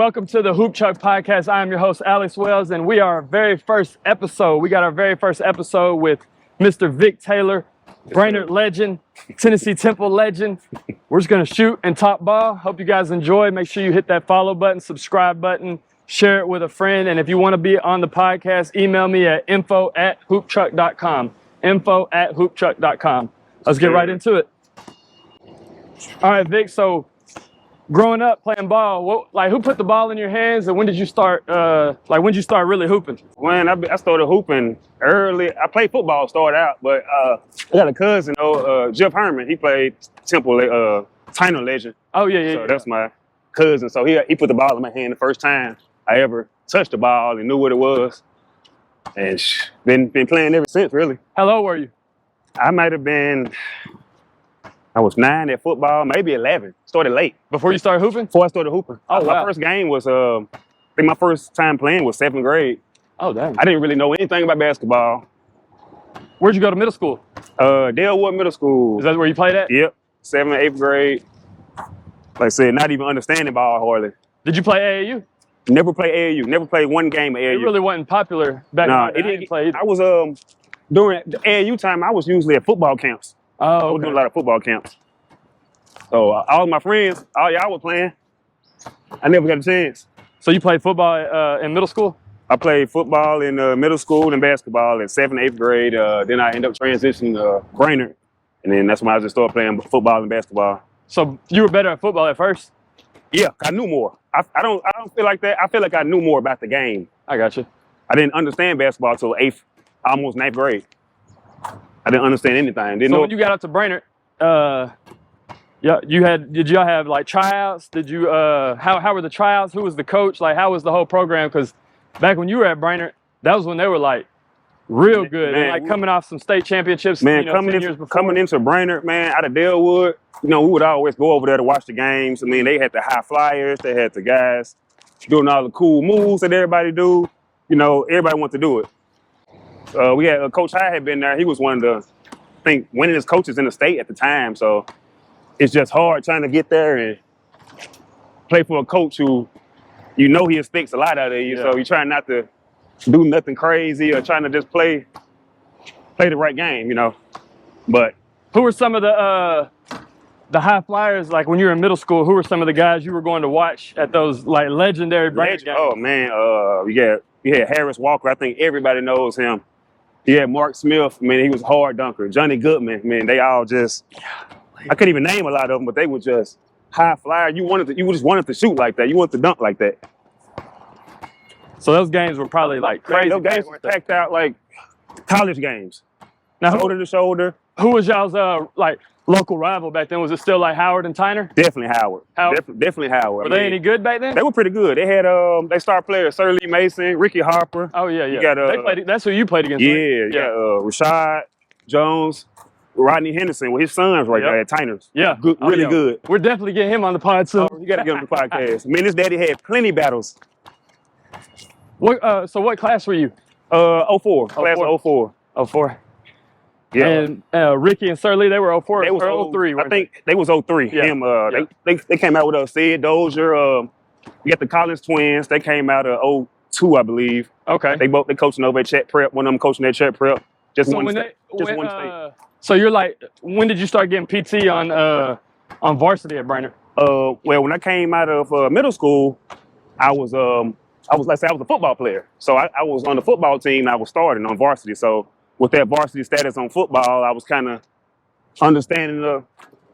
welcome to the Hoop Chuck Podcast. I am your host, Alex Wells, and we are our very first episode. We got our very first episode with Mr. Vic Taylor, Brainerd legend, Tennessee Temple legend. We're just going to shoot and talk ball. Hope you guys enjoy. Make sure you hit that follow button, subscribe button, share it with a friend. And if you want to be on the podcast, email me at info@hoopchuck.com. info@hoopchuck.com. Let's get right into it. All right, Vic, so growing up playing ball, who put the ball in your hands, and when did you start? When did you start really hooping? When I started hooping early, I played football, started out, but I got a cousin, Jeff Herman. He played Temple, Tyner legend. Oh yeah. So that's my cousin. So he put the ball in my hand the first time I ever touched the ball and knew what it was, and been playing ever since. Really. How old were you? I might have been. I was 9 at football, maybe 11. Started late. Before you started hooping? Before I started hooping. Oh, wow. My first game was, I think my first time playing was 7th grade. Oh, dang. I didn't really know anything about basketball. Where'd you go to middle school? Dalewood Middle School. Is that where you played at? Yep. 7th, 8th grade. Like I said, not even understanding ball hardly. Did you play AAU? Never played AAU. Never played one game of AAU. It really wasn't popular back then. It didn't play. I was, during the AAU time, I was usually at football camps. Oh, okay. I was doing a lot of football camps. So all my friends, all y'all were playing. I never got a chance. So you played football in middle school? I played football in middle school and basketball in 7th, 8th grade. Then I ended up transitioning to Brainerd. And then that's when I just started playing football and basketball. So you were better at football at first? Yeah, I knew more. I don't feel like that. I feel like I knew more about the game. I got you. I didn't understand basketball until almost 9th grade. I didn't understand anything. When you got up to Brainerd, did y'all have like tryouts? Did you how were the tryouts? Who was the coach? Like how was the whole program? Because back when you were at Brainerd, that was when they were like real good, man, and like coming off some state championships. Man, 10 years before. coming into Brainerd, man, out of Dalewood, we would always go over there to watch the games. I mean, they had the high flyers, they had the guys doing all the cool moves that everybody do. Everybody wanted to do it. We had Coach High had been there. He was one of the, I think, winningest coaches in the state at the time. So it's just hard trying to get there and play for a coach who, he expects a lot out of you. Yeah. So you try not to do nothing crazy or trying to just play the right game, But who were some of the high flyers, like when you were in middle school? Who were some of the guys you were going to watch at those like legendary Brainerd games? Oh man, you had Harris Walker. I think everybody knows him. You had Mark Smith. I mean, he was a hard dunker. Johnny Goodman. I mean, they all just. I couldn't even name a lot of them, but they were just high flyer. You just wanted to shoot like that. You wanted to dunk like that. So those games were probably like crazy. Those games were packed out like college games. Now, shoulder to shoulder. Who was y'all's local rival back then? Was it still like Howard and Tyner? Definitely Howard. Definitely Howard. Were they any good back then? They were pretty good. They had they star players, Sir Lee Mason, Ricky Harper. Oh yeah. You got, they played. That's who you played against. Yeah, right? Yeah. Rashad Jones, Rodney Henderson with his sons right there at Tyner's. Yeah. Good, really good. We're definitely getting him on the pod soon. You got to get on the podcast. Man, his daddy had plenty battles. So what class were you? 04. Class of 04. 04. Yeah. And Ricky and Sir Lee, they were 04 they was or 03. I think they was 03. Yeah. They came out with Sid Dozier. We got the Collins twins. They came out of 02, I believe. Okay. They coaching over at Chet Prep. One of them coaching at Chet Prep. Just one state. So you're like, when did you start getting PT on varsity at Brainerd? Well, when I came out of middle school, I was a football player. So I was on the football team. I was starting on varsity. So with that varsity status on football, I was kind of understanding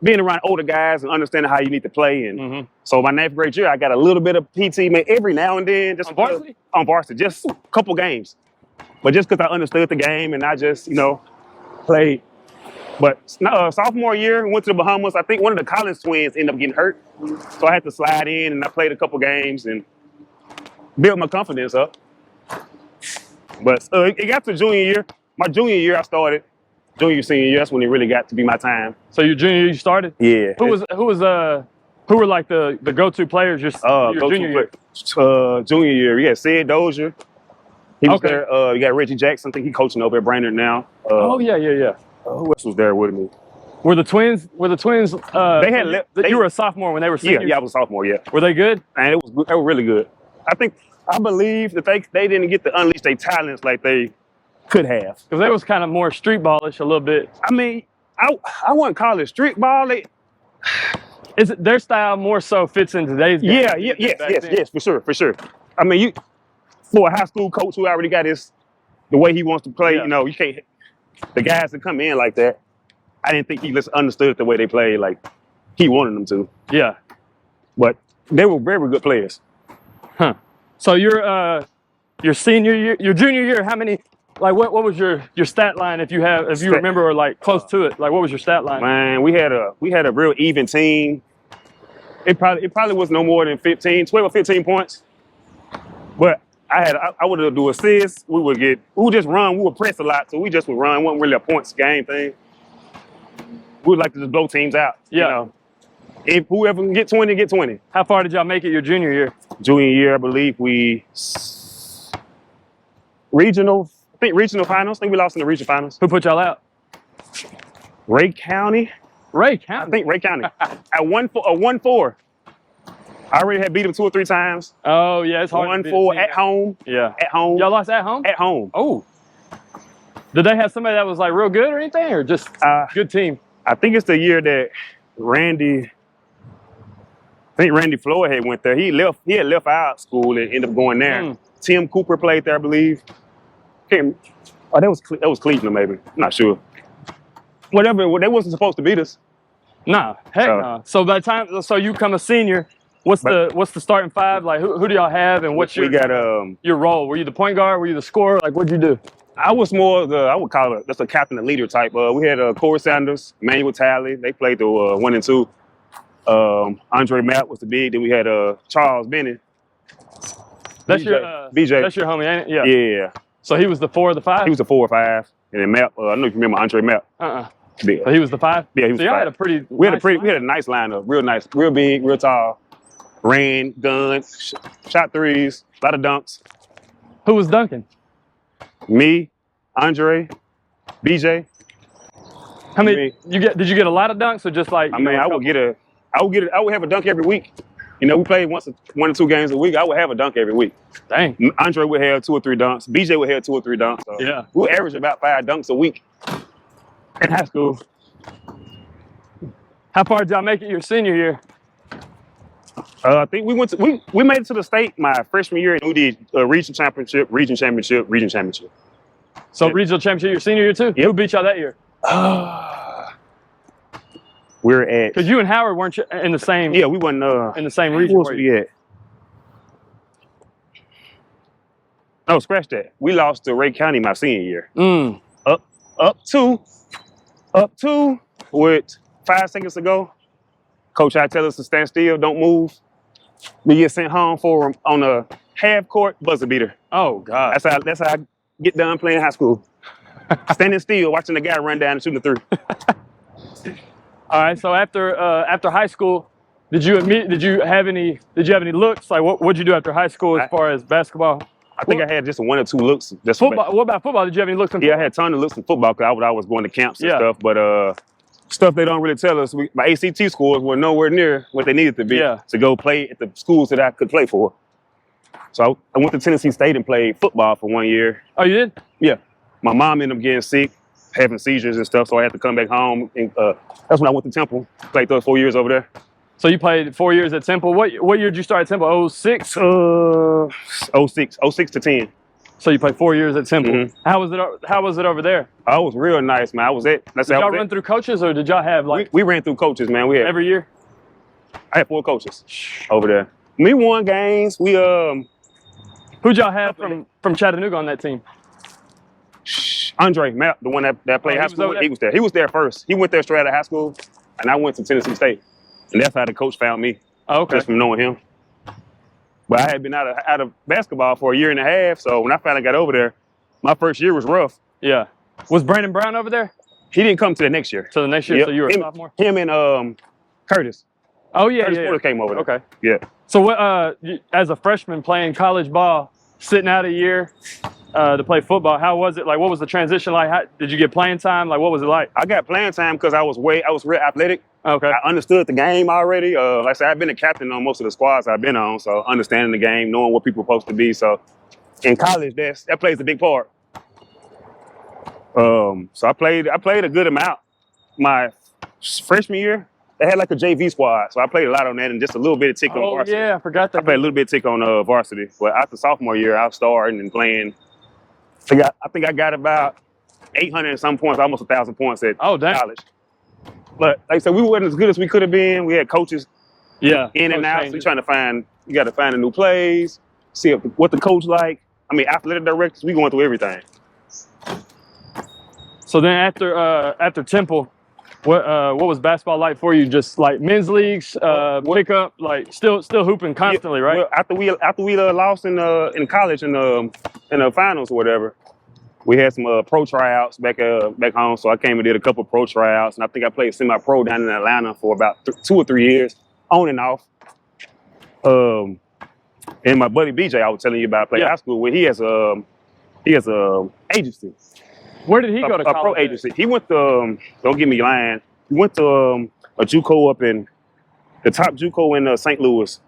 being around older guys and understanding how you need to play. And so my 9th grade year, I got a little bit of PT, man, every now and then. Just on varsity, just a couple games. But just because I understood the game and I just, played. But sophomore year, went to the Bahamas. I think one of the Collins twins ended up getting hurt. So I had to slide in and I played a couple games and built my confidence up. But it got to junior year. My junior year, I started. Junior, senior year, that's when it really got to be my time. So your junior year, you started? Yeah. Who were like the go-to players your junior year? Junior year, yeah, Sid Dozier. He was there. You got Reggie Jackson. I think he's coaching over at Brainerd now. Yeah. Who else was there with me? They had you were a sophomore when they were seniors? Yeah, I was a sophomore. Yeah. Were they good? And it was good. They were really good. I believe that they didn't get to unleash their talents like they could have. Because they was kind of more street ballish a little bit. I mean, I wouldn't call it street ball. Is it their style more so fits in today's game? Yes, for sure. I mean, for a high school coach who already got the way he wants to play, you know, you can't. The guys that come in like that, I didn't think he understood the way they played like he wanted them to. Yeah, but they were very good players. Huh. So your senior year, your junior year, how many? Like what was your stat line if you remember, or like close to it? Like what was your stat line? Man, we had a real even team. It probably was no more than 12 or 15 points. But I would do assists. We would just run. We would press a lot, so we just would run. It wasn't really a points game thing. We would like to just blow teams out. Yeah. You know, if whoever can get 20, get 20. How far did y'all make it your junior year? Junior year, I believe regional finals. I think we lost in the regional finals. Who put y'all out? Ray County. Ray County. I think Ray County. At 1-4. I already had beat them 2 or 3 times. Oh yeah, it's hard. 1-4 at home. Yeah. At home. Y'all lost at home? At home. Oh. Did they have somebody that was like real good or anything, or just good team? I think it's the year that Randy Floyd had went there. He had left our school and ended up going there. Tim Cooper played there, I believe. That was Cleveland, maybe. I'm not sure. Whatever. They wasn't supposed to beat us. Nah, heck no. So by the time, so you come a senior, what's the starting five? Like who do y'all have, and what's your role? Were you the point guard? Were you the scorer? Like what'd you do? I was more I would call it just a captain and leader type. We had Corey Sanders, Emmanuel Talley. They played the 1 and 2. Andre Mapp was the big. Then we had Charles Bennett. That's BJ. That's your homie, ain't it? Yeah. Yeah. So he was the 4 or the 5? He was the 4 or 5. And then Mapp, I don't know if you remember Andre Mapp. Yeah. So he was the 5? Yeah, he was the 5. We had a nice lineup. Real nice, real big, real tall. Ran, gun, shot threes, a lot of dunks. Who was dunking? Me, Andre, BJ. How many did you get a lot of dunks, or just like I would have a dunk every week. You know, we played 1 or 2 games a week. I would have a dunk every week. Dang. Andre would have 2 or 3 dunks. BJ would have 2 or 3 dunks. So yeah. We would average about 5 dunks a week in high school. How far did y'all make it your senior year? I think we made it to the state my freshman year, and we did region championship. So regional championship your senior year too? Yep. Who beat y'all that year? We're at, because you and Howard weren't in the same. Yeah, we weren't in the same region. Where was we at? No, scratch that. We lost to Ray County my senior year. Up two with 5 seconds to go. Coach I tell us to stand still, don't move. We get sent home on a half court buzzer beater. Oh God. That's how I get done playing high school. Standing still, watching the guy run down and shooting the 3. All right. So after high school, did you have any looks? Like what'd you do after high school as far as basketball? I think I had just 1 or 2 looks. Just football. What about football? Did you have any looks in football? Yeah, I had a ton of looks in football because I was always going to camps and stuff. But stuff they don't really tell us. My ACT scores were nowhere near what they needed to be to go play at the schools that I could play for. So I went to Tennessee State and played football for 1 year. Oh, you did? Yeah. My mom ended up getting sick, having seizures and stuff, so I had to come back home. And that's when I went to Temple. Played those 4 years over there. So you played 4 years at Temple. What year did you start at Temple? 06? 06 to 10. So you played 4 years at Temple. Mm-hmm. How was it over there? Oh, it was real nice, man. Did y'all run through coaches, or did y'all have like? We ran through coaches, man. We had every year. I had 4 coaches over there. We won games. We Who'd y'all have from Chattanooga on that team? Andre Mapp, the one that played high school. He was there. He was there first. He went there straight out of high school, and I went to Tennessee State, and that's how the coach found me. Oh, okay. Just from knowing him. But I had been out of basketball for 1.5 years, so when I finally got over there, my first year was rough. Yeah. Was Brandon Brown over there? He didn't come to the next year. So the next year, so you were a sophomore? Him and Curtis. Oh, yeah, Curtis Porter came over there. Okay. Yeah. So what? As a freshman playing college ball, sitting out a year, to play football. How was it? Like, what was the transition like? How, did you get playing time? Like, what was it like? I got playing time because I was real athletic. Okay. I understood the game already. Like I said, I've been a captain on most of the squads I've been on, so understanding the game, knowing what people are supposed to be. So in college, that plays a big part. So I played a good amount. My freshman year, they had like a JV squad, so I played a lot on that and just a little bit of tick on varsity. Yeah, I forgot that. I played a little bit of tick on varsity, but after sophomore year, I was starting and playing. I think I got about 800 and some points, almost 1,000 points at college. But like I said, we weren't as good as we could have been. We had coaches in and out. So you're trying to you got to find the new plays, see what the coach like. I mean, athletic directors, we going through everything. So then after Temple, what was basketball like for you? Just like men's leagues, pickup, like still hooping constantly, right? Well, after we lost in college in the finals or whatever, we had some pro tryouts back home. So I came and did a couple pro tryouts, and I think I played semi-pro down in Atlanta for about 2 or 3 years, on and off. And my buddy BJ, I was telling you about, played high school with. He has a agency. Where did he go to college? A pro agency. He went to, don't get me lying, he went to a JUCO up in, the top JUCO in St. Louis.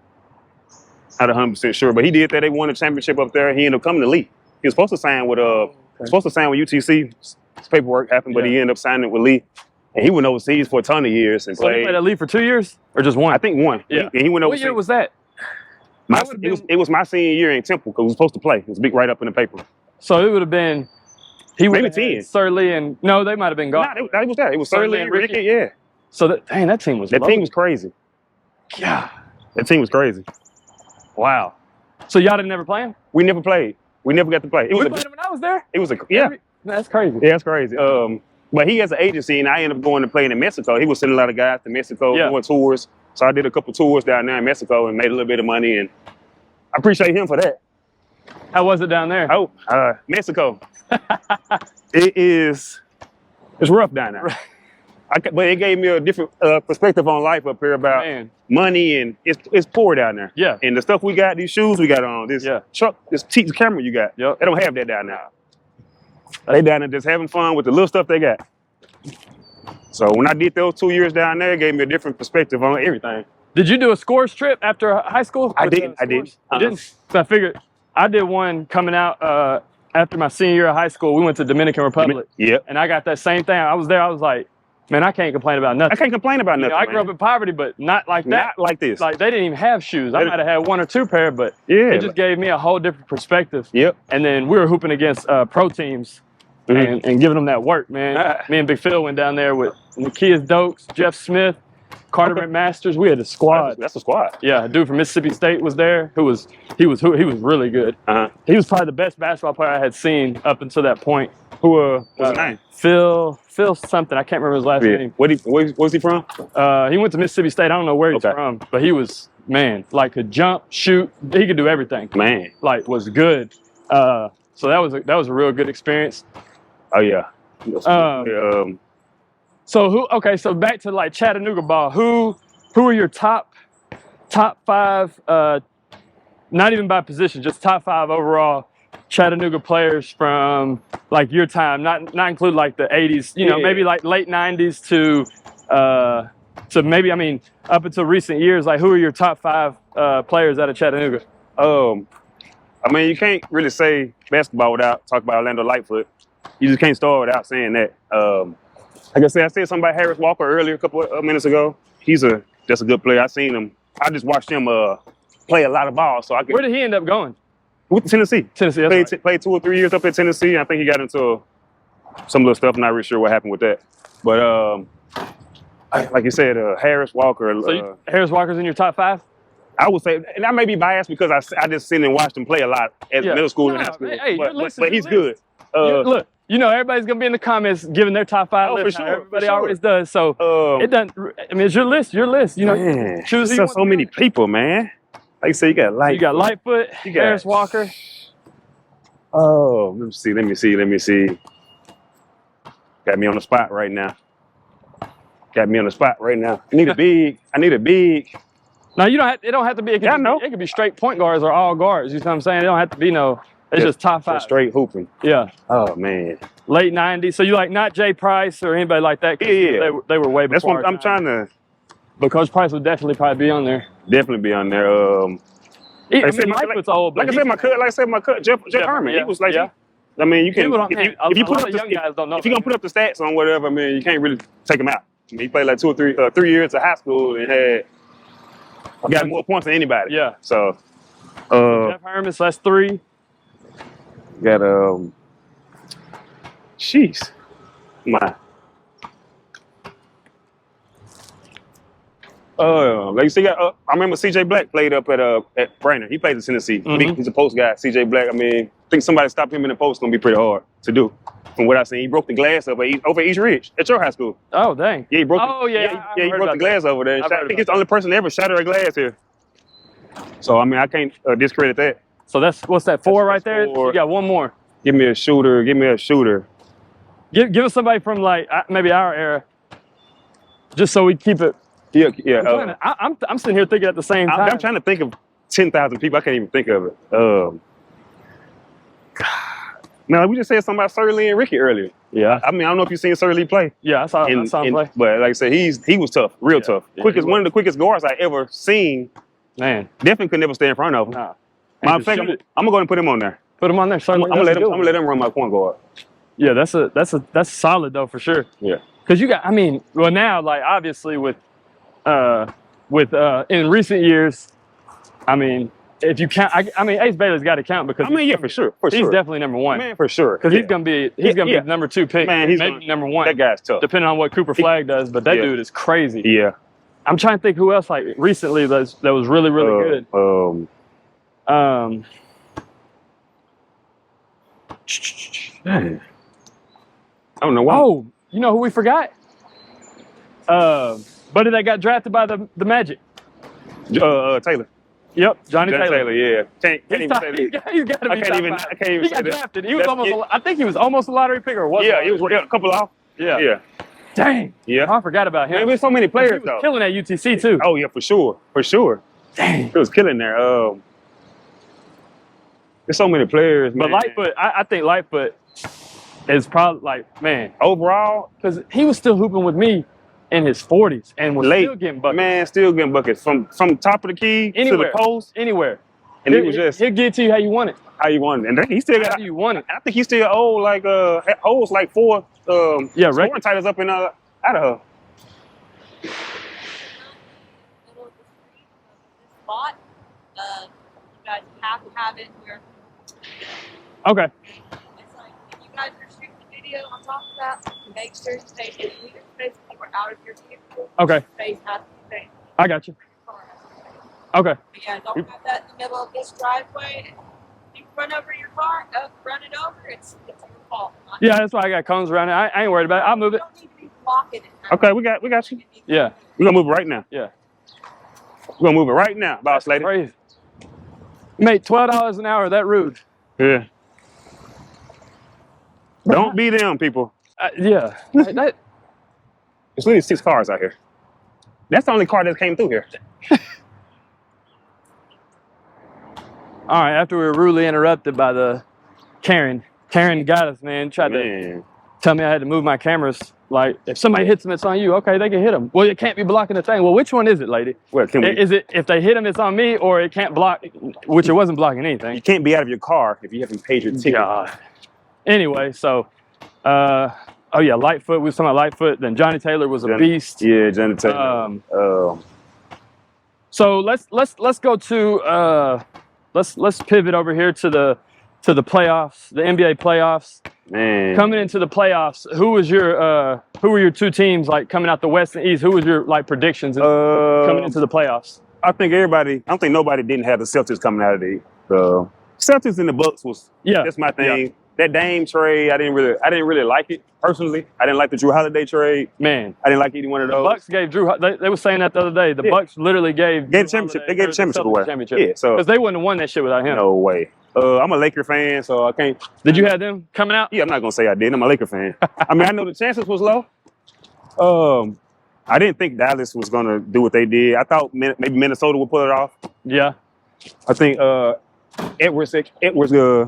Not 100% sure, but he did that. They won a championship up there. He ended up coming to Lee. He was supposed to sign with UTC. His paperwork happened, but he ended up signing with Lee. And he went overseas for a ton of years. And so he played at Lee for 2 years? Or just one? I think one. Yeah. He went overseas. What year was that? It was my senior year in Temple because we were supposed to play. It was big right up in the paper. So it would have been, maybe 10. Surly and, no, they might have been gone. Nah, it was that. It was Surly and Ricky, yeah. So that team was team was crazy. Yeah. That team was crazy. Wow. So y'all didn't never play him? We never played. We never got to play. We played him when I was there? It was That's crazy. Yeah, that's crazy. But he has an agency, and I ended up going to play in Mexico. He was sending a lot of guys to Mexico, doing tours. So I did a couple tours down there in Mexico and made a little bit of money, and I appreciate him for that. How was it down there? Oh, Mexico. It's rough down there. But it gave me a different perspective on life up here about money, and it's poor down there. Yeah. And the stuff we got, these shoes we got on, this truck, this camera you got, they don't have that down there. They down there just having fun with the little stuff they got. So when I did those 2 years down there, it gave me a different perspective on everything. Did you do a scores trip after high school? I did. You didn't? So I figured I did one coming out after my senior year of high school. We went to Dominican Republic. Yeah. And I got that same thing. I was there. I was like, man, I can't complain about nothing. I can't complain about nothing. I grew up in poverty, but not like that. Not like this. Like they didn't even have shoes. I might have had 1 or 2 pair, but it just gave me a whole different perspective. Yep. And then we were hooping against pro teams and giving them that work, man. Me and Big Phil went down there with Nikias Dokes, Jeff Smith, Carter Masters. We had a squad. That's a squad. Yeah, a dude from Mississippi State was there. He was really good. He was probably the best basketball player I had seen up until that point. Who was his name? Phil something. I can't remember his last name. Where's he from? He went to Mississippi State. I don't know where he's from, but he was, man, like could jump, shoot. He could do everything. Man, like was good. So that was a real good experience. Oh yeah. So back to like Chattanooga ball. Who are your top 5? Not even by position, just top 5 overall Chattanooga players from like your time, not include like the 80s. Maybe like late 90s to maybe up until recent years. Like who are your top 5 players out of Chattanooga? You can't really say basketball without talking about Orlando Lightfoot. You just can't start without saying that. Like I said something about Harris Walker earlier a couple of minutes ago. He's just a good player. I seen him. I just watched him play a lot of ball. So where did he end up going? With Tennessee. Played 2 or 3 years up at Tennessee. I think he got into some little stuff. I'm not really sure what happened with that. But like you said, Harris Walker. So Harris Walker's in your top 5? I would say, and I may be biased because I just seen and watched him play a lot at middle school and high school. Hey, but he's good. Look, everybody's gonna be in the comments giving their top 5 lists. For sure. Everybody always does. So it doesn't. It's your list. Man, choose. So many people, man. Like you say, you got Lightfoot. You got Lightfoot. You got Harris Walker. Oh, let me see. Got me on the spot right now. I need a big. No, you don't have. It don't have to be. It could be straight point guards or all guards. You know what I'm saying? It don't have to be no It's just top five. Just straight hooping. Yeah. Oh man. Late 90s. So you like not Jay Price or anybody like that? Yeah. They were way before. That's what our I'm time. trying to. But Coach Price would definitely probably be on there. Definitely be on there. I mean, Lightfoot's old, but like I said, my cut, Jeff Herman. Yeah, he was like, yeah. I mean, you can if you put up young guys don't know. if you're gonna put up the stats on whatever, I mean, you can't really take him out. I mean, he played like 2 or 3 years of high school and got more points than anybody. Yeah. So, Jeff Herman, so that's 3. got jeez, my. Like you see, I remember CJ Black played up at Brainerd. He played in Tennessee. He's a post guy. CJ Black. I mean, I think somebody stopped him in the post gonna be pretty hard to do. From what I've seen, he broke the glass over East Ridge at your high school. Oh dang! Yeah, he broke. He broke the glass over there. I think he's the only person to ever shatter a glass here. So I mean, I can't discredit that. So what's that 4 right there? 4. You got one more. Give me a shooter. Give us somebody from like maybe our era, just so we keep it. Yeah. I'm sitting here thinking at the same time. I'm trying to think of 10,000 people. I can't even think of it. Now we just said something about Sir Lee and Ricky earlier. Yeah. I mean, I don't know if you've seen Sir Lee play. Yeah, I saw him play. But like I said, he was tough, real tough. Yeah, One of the quickest guards I ever seen. Man, Definitely could never stay in front of him. nah. Matter of fact, I'm gonna go ahead and put him on there. Put him on there. I'm gonna let him run my point guard. Yeah, that's solid though for sure. Yeah. Because you got, I mean, well now like obviously with in recent years, I mean, if you count, I mean Ace Bailey's got to count because for sure. He's definitely number 1. Man, for sure. Because he's gonna be the number 2 pick. Man, maybe number 1. That guy's tough. Depending on what Cooper Flagg does, but that dude is crazy. Yeah. I'm trying to think who else like recently that was really good. Man. I don't know why. Oh, you know who we forgot? Buddy that got drafted by the Magic. Taylor. Yep, Johnny Taylor. Yeah. Can't even say that. He's got to be I can't even he say got that. drafted. He was I think he was almost a lottery pick or was Yeah, he was a couple off. Yeah. Yeah. Dang. Yeah. I forgot about him. Man, there's so many players He was though. killing at UTC too. Oh yeah, for sure. Dang. He was killing there. There's so many players, man. But Lightfoot, I think Lightfoot is probably like, man, overall, because he was still hooping with me in his 40s and was late, still getting buckets. Man, still getting buckets from top of the key Anywhere. to the post. Anywhere. And he was just he'll get it to you how you want it. How you want it. And he still got how you want it. I think he still old like holds like 4 scoring titles up in Idaho. Spot. You guys have to have it here. Okay. It's like if you guys are shooting a video on top of that, make sure you stay in leader space when you are out of your vehicle. Okay. Space has to be facing I got you. the car. Okay. But yeah, don't have that in the middle of this driveway. If you run over your car, run it over, it's your fault. Yeah, that's why I got cones around it. I ain't worried about it. I'll move You it. don't need to be blocking it. Okay, we got you. Yeah. We're gonna move it right now. Yeah. We're gonna move it right now, boss lady. Crazy. You made $12 an hour. That rude. Yeah. Don't be them, people. Yeah. There's literally 6 cars out here. That's the only car that came through here. All right. After we were rudely interrupted by the Karen got us, man. Tried to tell me I had to move my cameras. Like, if somebody hits them, it's on you. Okay, they can hit them. Well, it can't be blocking the thing. Well, which one is it, lady? Well, Is it if they hit them, it's on me, or it can't block, which it wasn't blocking anything? You can't be out of your car if you haven't paid your ticket. God. Anyway, so, oh yeah, Lightfoot. We was talking about Lightfoot. Then Johnny Taylor was a beast. Yeah, Johnny Taylor. So let's go to let's pivot over here to the playoffs, the NBA playoffs. Man, Coming into the playoffs, who were your 2 teams like coming out the West and East? Who was your like predictions coming into the playoffs? I don't think nobody didn't have the Celtics coming out of the Celtics and the Bucks was that's my thing. Yeah. That Dame trade, I didn't really like it personally. I didn't like the Drew Holiday trade. Man, I didn't like either one of those. The Bucks gave Drew. They were saying that the other day. The Bucks literally gave the championship. They gave the championship away. Yeah, so because they wouldn't have won that shit without him. No way. I'm a Laker fan, so I can't. Did you have them coming out? Yeah, I'm not gonna say I did. I'm a Laker fan. I mean, I know the chances was low. I didn't think Dallas was gonna do what they did. I thought maybe Minnesota would pull it off. Yeah. I think Edwards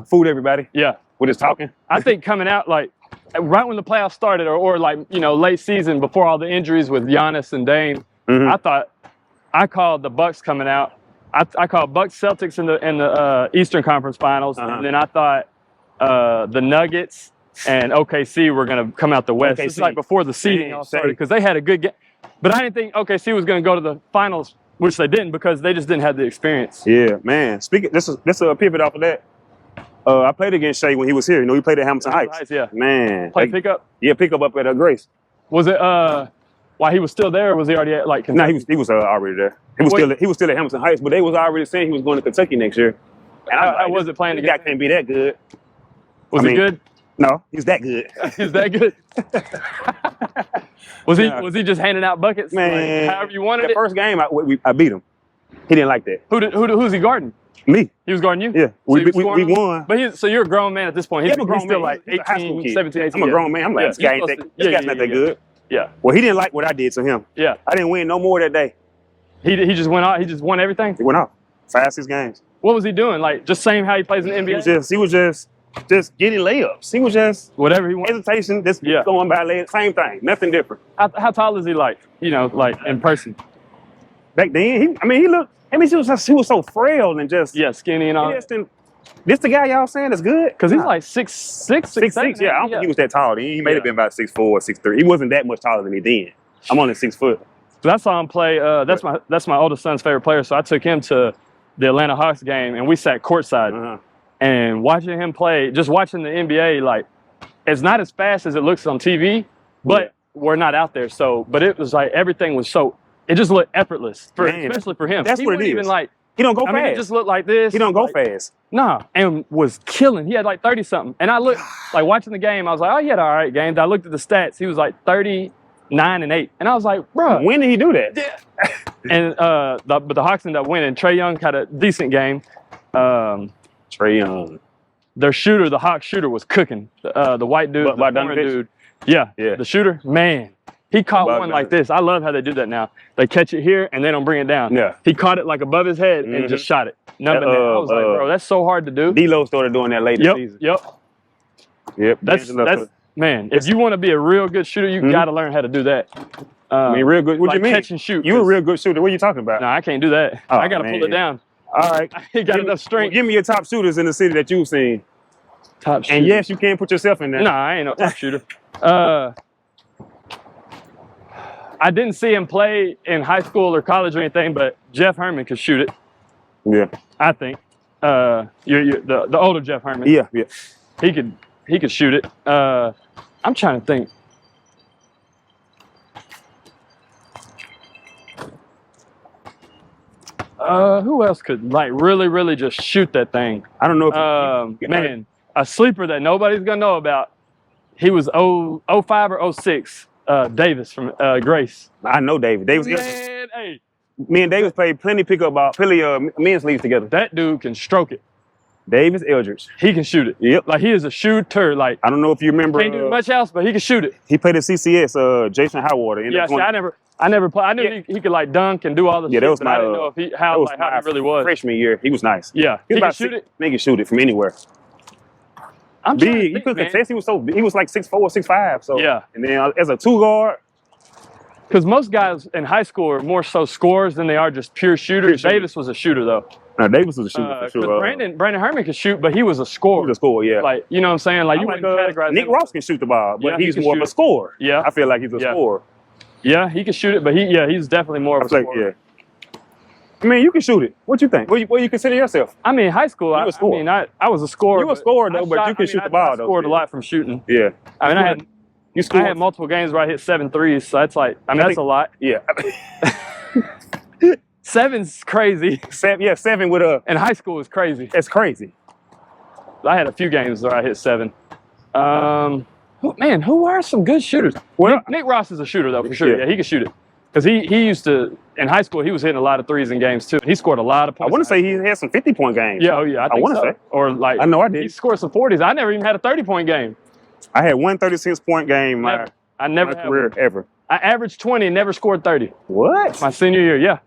fooled everybody Yeah. with his talking. I think coming out like right when the playoffs started, or like late season before all the injuries with Giannis and Dame, I called the Bucks coming out. I called Bucks Celtics in the Eastern Conference Finals, and then I thought the Nuggets and OKC were gonna come out the West. It's like before the seeding all started because they had a good game, but I didn't think OKC was gonna go to the finals, which they didn't because they just didn't have the experience. Yeah, man. This is a pivot off of that. I played against Shea when he was here. He played at Hamilton Heights. Yeah. Man. Play pickup? Yeah, pickup up at Grace. Was it while he was still there, or was he already at like Kentucky? No, he was already there. He was still at Hamilton Heights, but they was already saying he was going to Kentucky next year. And I wasn't playing the against guy can't be that good. Was he good? No, he's that good. He's that good. Was he just handing out buckets? Man, like, however you wanted the first game I beat him. He didn't like that. Who's he guarding? Me. He was guarding you? Yeah. So we won. But so you're a grown man at this point. He's still like he's 18, 17, 18. I'm a grown man. I'm like, this guy's not that good. Yeah. Well, he didn't like what I did to him. Yeah. I didn't win no more that day. He just went out. He just won everything. He went off 5-6 games. What was he doing? Like just same how he plays in the NBA? He was just getting layups. He was just whatever he wanted. Hesitation. Just going by layups. Same thing. Nothing different. How tall is he? Like like in person? Back then, he looked. He was so frail and just skinny and all. This the guy y'all saying is good? Because he's like 6'6", 6'7". Yeah, I don't think he was that tall. He may have been about 6'4", 6'3". He wasn't that much taller than me then. I'm only 6 foot. So I saw him play. That's my oldest son's favorite player. So I took him to the Atlanta Hawks game, and we sat courtside. And watching him play, just watching the NBA, like it's not as fast as it looks on TV, but we're not out there. So, but it was like everything was so. It just looked effortless, especially for him. That's what it is. Even like he don't go fast. He just looked like this. He don't go fast. Nah, and was killing. He had like 30 something. And I looked like watching the game. I was like, oh, he had all right games. I looked at the stats. He was like 39 and 8, and I was like, bro, when did he do that? And but the Hawks ended up winning. Trae Young had a decent game. Trae Young. Their shooter, the Hawks shooter, was cooking. The white dude, the foreign dude. Yeah, the shooter, man. He caught one like this. I love how they do that now. They catch it here and they don't bring it down. Yeah. He caught it like above his head and just shot it. I was like, bro, that's so hard to do. D-Lo started doing that later season. Yep. That's man. If you want to be a real good shooter, you got to learn how to do that. Real good. What like you mean? Catch and shoot. You a real good shooter. What are you talking about? No, I can't do that. I got to pull it down. All right. He got enough strength. Give me your top shooters in the city that you've seen. Top shooter. And yes, you can put yourself in there. No, I ain't no top shooter. I didn't see him play in high school or college or anything, but Jeff Herman could shoot it. Yeah. I think. The older Jeff Herman. Yeah. He could shoot it. I'm trying to think. Who else could like really just shoot that thing? I don't know if man, a sleeper that nobody's gonna know about. He was 05 or 06. Davis from Grace. I know David. Man, hey. Me and Davis played plenty men's leagues together. That dude can stroke it. Davis Eldridge. He can shoot it. Yep. Like he is a shooter. Like I don't know if you remember. Can't do much else, but he can shoot it. He played at CCS. Jason Highwater. Yeah, I never played. I knew he could like dunk and do all the shit, that was but I didn't know if how he really was. Freshman year, he was nice. Yeah, he could shoot it. He could shoot it from anywhere. I'm big. He could contest. He was like 6'4", 6'5". So yeah. And then as a 2 guard. Because most guys in high school are more so scorers than they are just pure shooters. Davis was a shooter though. No, Davis was a shooter for sure. Brandon Herman could shoot, but he was a scorer. He was a scorer, yeah. Like you know what I'm saying? Like you wouldn't categorize Nick Ross can shoot the ball, but he's more of a scorer. Yeah, I feel like he's a scorer. Yeah, he can shoot it, but he's definitely more of a scorer. Yeah. I mean, you can shoot it. What you think? What you consider yourself? I mean, high school, I was a scorer. You were a scorer though, but you can shoot the ball though. I scored a lot from shooting. Yeah. I mean, I had multiple games where I hit 7 threes, so that's like, that's a lot. Yeah. 7's crazy. 7 with a. And high school is crazy. It's crazy. I had a few games where I hit 7. Who are some good shooters? Well, Nick Ross is a shooter though, for sure. Yeah, he can shoot it. Because he used to, in high school, he was hitting a lot of threes in games too. He scored a lot of points. I want to say he had some 50-point games. Yeah, I want to say. Or like, I know I did. He scored some 40s. I never even had a 30-point game. I had one 36-point game I never had career ever. I averaged 20 and never scored 30. What? My senior year, yeah.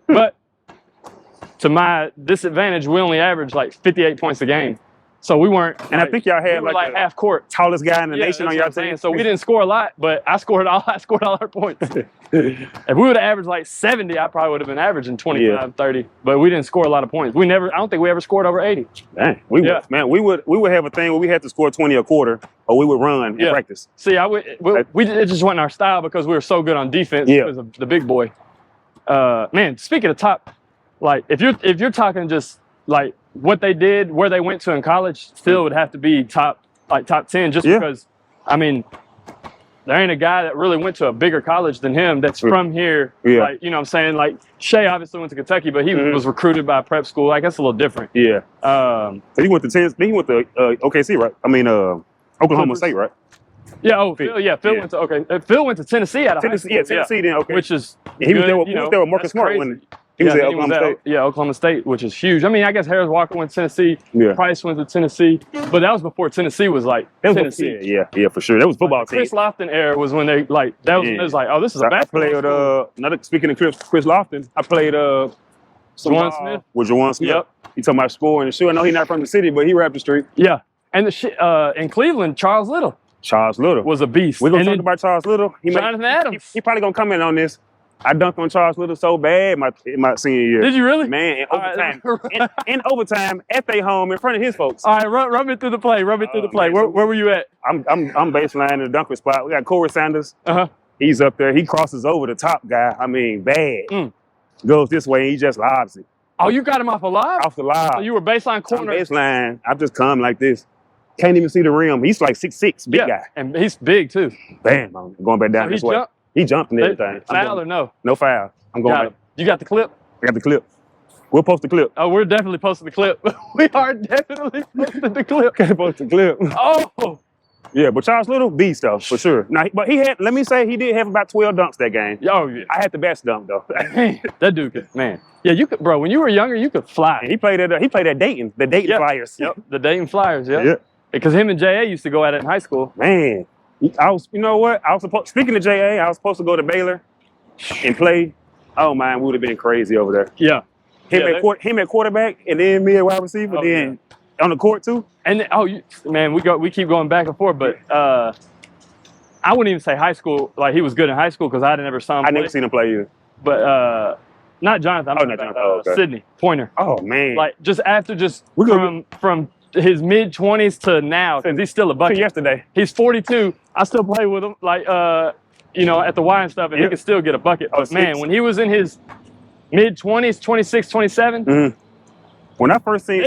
But to my disadvantage, we only averaged like 58 points a game. So we weren't. And I think y'all had like half court. Tallest guy in the nation on your team. So we didn't score a lot, but I scored all our points. If we would have averaged like 70, I probably would have been averaging 25, 30. But we didn't score a lot of points. I don't think we ever scored over 80. Dang, we would have a thing where we had to score 20 a quarter, or we would run in practice. See, it just wasn't our style because we were so good on defense because of the big boy. Man, speaking of top, like if you're talking just like what they did, where they went to in college, still would have to be top 10, just because, I mean, there ain't a guy that really went to a bigger college than him that's from here. Like, you know what I'm saying? Like, Shea obviously went to Kentucky, but he was recruited by a prep school. Like, that's a little different. Yeah. So he went to OKC, right? I mean, Oklahoma State, right? Yeah, Phil went to Phil went to Tennessee out of high school. Yeah, Tennessee then, okay. Which is he was there with Marcus Smart when he was at Oklahoma State. Yeah, Oklahoma State, which is huge. I mean, I guess Harris Walker went to Tennessee. Yeah. Price went to Tennessee. But that was before Tennessee was like Tennessee. Yeah, for sure. That was football team. Chris Lofton era was when they like it was like, oh, this is a basketball school. Speaking of Chris Lofton, I played Juwan Smith. With Juwan Smith. Yep. He talking about scoring and shooting. I know he's not from the city, but he rapped the street. Yeah. And in Cleveland, Charles Little was a beast. We're gonna talk about Charles Little. Jonathan Adams. He probably gonna comment on this. I dunked on Charles Little so bad in my senior year. Did you really? Man, in overtime. In overtime at their home in front of his folks. All right, run me through the play. Man, where were you at? I'm baseline in the dunker spot. We got Corey Sanders. He's up there. He crosses over the top guy. I mean, bad. Goes this way and he just lobs it. Oh, you got him off a lob? Off the lob. So you were baseline corner. I'm baseline. I just come like this. Can't even see the rim. He's like 6'6", big guy. And he's big too. Bam, I'm going back down this way. He jumped and everything. Foul or no? No foul. I'm going back. You got the clip? I got the clip. We'll post the clip. Oh, we're definitely posting the clip. We are definitely posting the clip. Can't post the clip. Oh. Yeah, but Charles Little, beast though, for sure. Now, but let me say, he did have about 12 dunks that game. Oh, yeah. I had the best dunk though. That dude could, man. Yeah, you could, bro, when you were younger, you could fly. And he played at Dayton, the Dayton Flyers. Yep, the Dayton Flyers, yeah. Because him and J.A. used to go at it in high school. Man, you know what? Speaking of J.A., I was supposed to go to Baylor and play. Oh, man, we would have been crazy over there. Yeah. Him at quarterback and then me at wide receiver, then on the court too. And we keep going back and forth, but I wouldn't even say high school. Like, he was good in high school because I never saw him play. I never seen him play either. But not Jonathan. Not Jonathan. Sydney Pointer. Oh man! Like from his mid-20s to now, because he's still a bucket. Yesterday. He's 42. I still play with him, like at the Y and stuff, and he can still get a bucket. But man, when he was in his mid-20s, 26, 27. When I first seen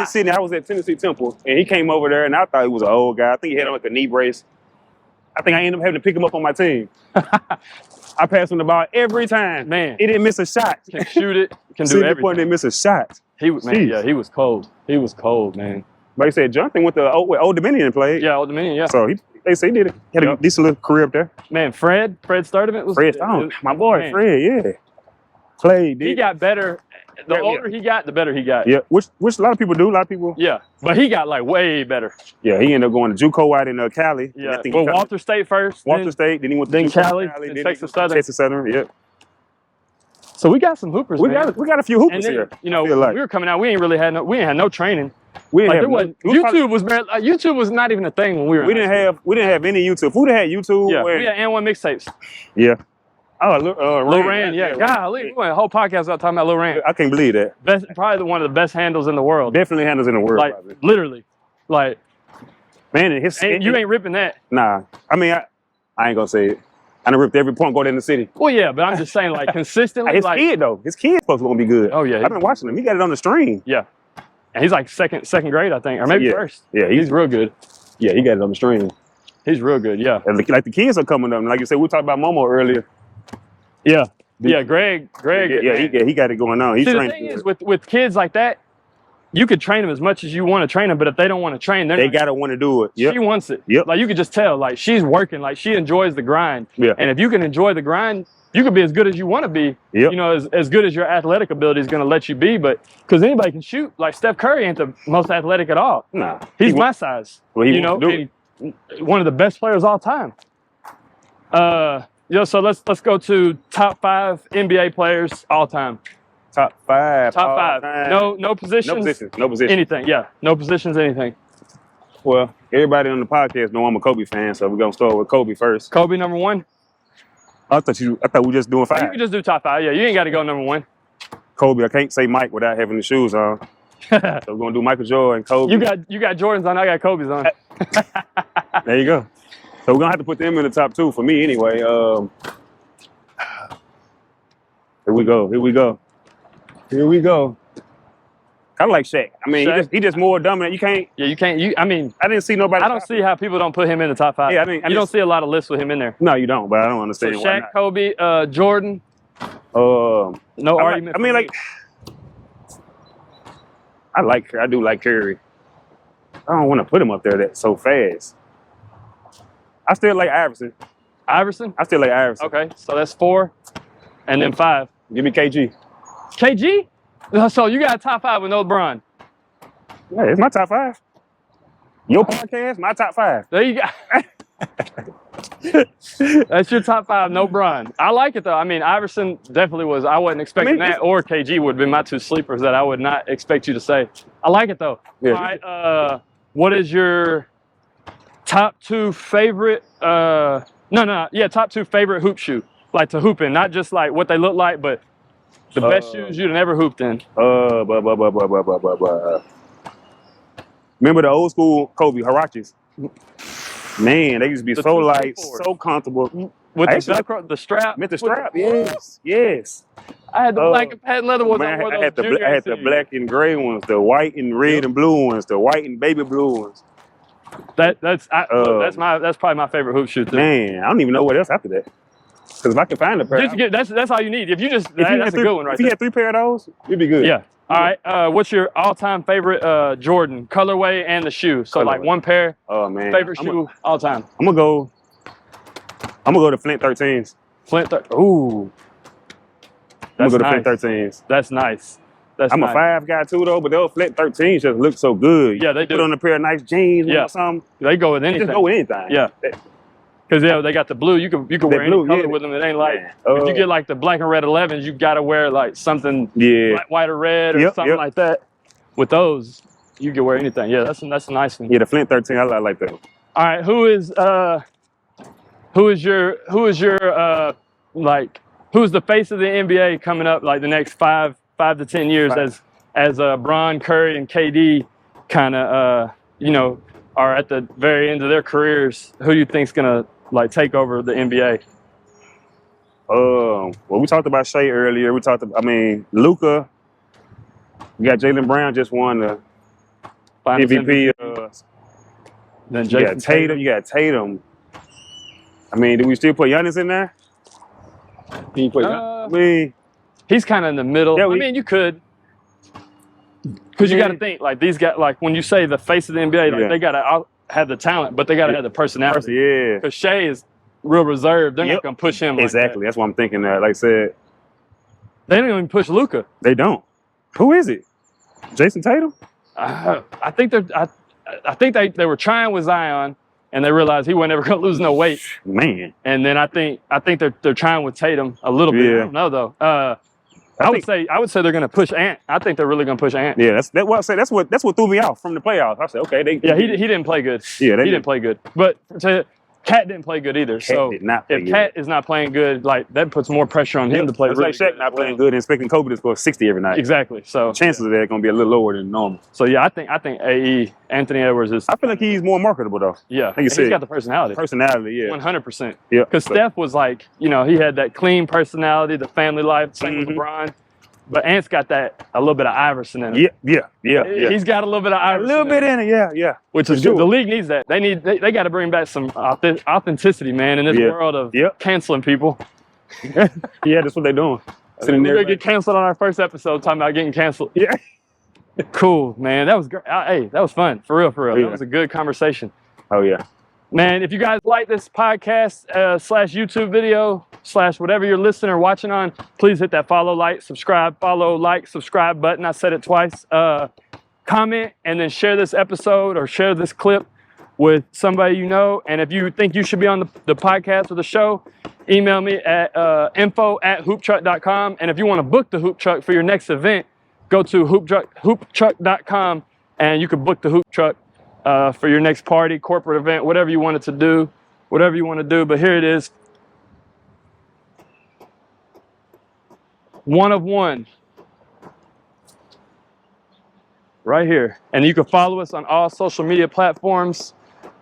Sydney, I was at Tennessee Temple, and he came over there, and I thought he was an old guy. I think he had on like a knee brace. I think I ended up having to pick him up on my team. I passed him the ball every time. Man, he didn't miss a shot. Can shoot it. Can do everything. Point didn't miss a shot. He was cold. He was cold, man. Like I said, Jonathan went to Old Dominion played. Yeah, Old Dominion. Yeah. So they say he had a decent little career up there. Man, Fred Sturdivant was my boy. Man. Fred, yeah, played. He got better. The older he got, the better he got. Yeah, which a lot of people do. A lot of people. Yeah, but he got like way better. Yeah, he ended up going to JUCO out in Cali. Yeah, well, Walter State first. State, then he went to Cali, then Texas Southern. Texas Southern, yeah. So we got some hoopers. We got a few hoopers here. You know, when we were coming out, we ain't had no training. YouTube was not even a thing when we were. We didn't have any YouTube. If we'd have had YouTube, yeah, we had N1 mixtapes. Yeah. Oh, Lil Rand, yeah. Golly, we went a whole podcast out talking about Lil Rand. I can't believe that. Probably one of the best handles in the world. Definitely handles in the world. Like, literally. Like, man, you ain't ripping that. Nah. I mean, I ain't gonna say it. I done ripped every point guard in the city. Well, yeah, but I'm just saying, like, consistently. His kid's supposed to be good. Oh, yeah. I've been watching him. He got it on the string. Yeah. And he's like second grade, I think, or maybe first. Yeah, he's real good. Yeah, he got it on the string. He's real good, yeah. And like the kids are coming up. Like you said, we talked about Momo earlier. Yeah. Yeah, Greg. Yeah, he got it going on. See, the thing is, with kids like that, you could train them as much as you want to train them, but if they don't want to train, they gotta want to do it. Yep. She wants it. Yep. Like, you could just tell, like, she's working, like, she enjoys the grind. Yeah. And if you can enjoy the grind, you could be as good as you want to be. Yep. You know, as good as your athletic ability is going to let you be. But because anybody can shoot, like Steph Curry ain't the most athletic at all. Nah. He's my size. Well, one of the best players of all time. So let's go to top 5 NBA players all time. Top 5. Top all 5. time. No positions. No positions. No positions. Anything. Yeah. No positions. Anything. Well, everybody on the podcast know I'm a Kobe fan, so we're gonna start with Kobe first. Kobe number 1. I thought we were just doing 5. You can just do top 5. Yeah, you ain't got to go number 1. Kobe, I can't say Mike without having the shoes on. So we're gonna do Michael Jordan, Kobe. You got Jordans on. I got Kobe's on. There you go. So we're gonna have to put them in the top 2 for me anyway. Here we go. I like Shaq. I mean, Shaq? he just more dominant. You can't. Yeah, you can't. I mean, I didn't see nobody. I don't see how people don't put him in the top 5. Yeah, I mean, you don't see a lot of lists with him in there. No, you don't. But I don't So understand why Shaq, not. Kobe, Jordan. No argument. I do like Curry. I don't want to put him up there that so fast. I still like Iverson. Iverson. I still like Iverson. Okay, so that's 4, and then 5. Give me KG. KG. So you got a top 5 with no LeBron. Yeah, it's my top 5. Your podcast, my top 5. There you go. That's your top 5, no Bron. I like it though. I mean, Iverson definitely was. I wasn't expecting that, or KG would have been my 2 sleepers that I would not expect you to say. I like it though. Yeah. All right. What is your top 2 favorite? Top 2 favorite hoop shoe, like to hoop in, not just like what they look like, but the best shoes you'd have ever hooped in. Remember the old school Kobe Harachis? Man, they used to be so light, so comfortable. With the Velcro, the strap. With the strap, yes. I had the black and patent leather ones. Man, I had the black and gray ones, the white and red and blue ones, the white and baby blue ones. That's probably my favorite hoop shoe too. Man, I don't even know what else after that. Because if I can find a pair, that's all you need. If you just that's a good one right there. If you had 3 pair of those, you'd be good. Yeah. All right. What's your all-time favorite Jordan colorway and the shoe? So like one pair. Oh man. Favorite shoe all time. I'm gonna go to Flint 13s. Ooh. I'm gonna go to Flint 13s. That's nice. I'm a 5 guy too though, but those Flint 13s just look so good. Yeah, they do. Put on a pair of nice jeans or something. They go with anything. Just go with anything. Yeah. Because they got the blue. You can wear any color with them. It ain't like if you get like the black and red 11s, you gotta wear like something black, white, or red or something like that. With those, you can wear anything. Yeah, that's a nice one. Yeah, the Flint 13, I like that. All right, who's the face of the NBA coming up like the next 5 to 10 years as Bron, Curry, and KD kind of are at the very end of their careers? Who do you think's gonna like take over the NBA? Well, we talked about Shea earlier. Luka. You got Jaylen Brown just won the MVP. Then you got Tatum. You got Tatum. I mean, do we still put Giannis in there? Can you put he's kind of in the middle. Yeah, you could. Because you got to think, like, these guys, like, when you say the face of the NBA, like, they got to have the talent, but they got to have the personality. Yeah. Because Shea is real reserved. They're not going to push him exactly. That's what I'm thinking. Like I said. They don't even push Luka. They don't. Who is it? Jason Tatum? I think they were trying with Zion, and they realized he wasn't ever going to lose no weight. Man. And then I think they're trying with Tatum a little bit. I don't know, though. I would say they're going to push Ant. I think they're really going to push Ant. Yeah, that's what threw me off from the playoffs. I said, okay, he didn't play good. Yeah, he didn't play good. But Cat didn't play good either. If Cat is not playing good, like that puts more pressure on him to play. It's really like Shaq not playing good and expecting Kobe to score 60 every night. Exactly. So chances of that are going to be a little lower than normal. So yeah, I think AE Anthony Edwards is. I feel like he's more marketable though. Yeah, he's got the personality. 100%. Yeah. Because Steph was like, he had that clean personality, the family life. Same with LeBron. But Ant's got that a little bit of Iverson in it. Yeah. He's got a little bit of Iverson. A little bit in it, yeah. Which is good. The league needs that. They got to bring back some authenticity, man, in this world of canceling people. Yeah, that's what they're doing. We're gonna get canceled on our first episode talking about getting canceled. Yeah. Cool, man. That was great. Hey, that was fun. For real. Yeah. That was a good conversation. Oh yeah. Man, if you guys like this podcast / YouTube video / whatever you're listening or watching on, please hit that follow, like, subscribe button. I said it twice. Comment and then share this episode or share this clip with somebody you know. And if you think you should be on the podcast or the show, email me at info@hooptruck.com. And if you want to book the Hoop Truck for your next event, go to hooptruck.com and you can book the Hoop Truck for your next party, corporate event, whatever you want it to do, whatever you want to do. But here it is. One of one. Right here. And you can follow us on all social media platforms.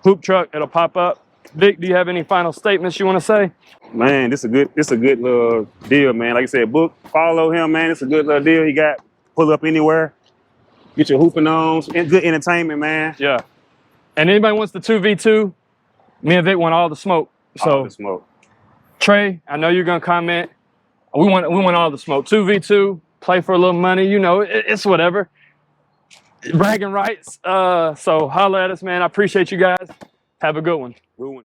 Hoop Truck, it'll pop up. Vic, do you have any final statements you want to say? Man, this a good deal, man. Like I said, book, follow him, man. It's a good little deal. He got pull up anywhere. Get your hooping on. Good entertainment, man. Yeah. And anybody wants the 2v2, me and Vic want all the smoke. So All the smoke. Trey, I know you're gonna comment. We want all the smoke. 2v2, play for a little money, you know, it's whatever. Bragging rights. So holla at us, man. I appreciate you guys. Have a good one. We went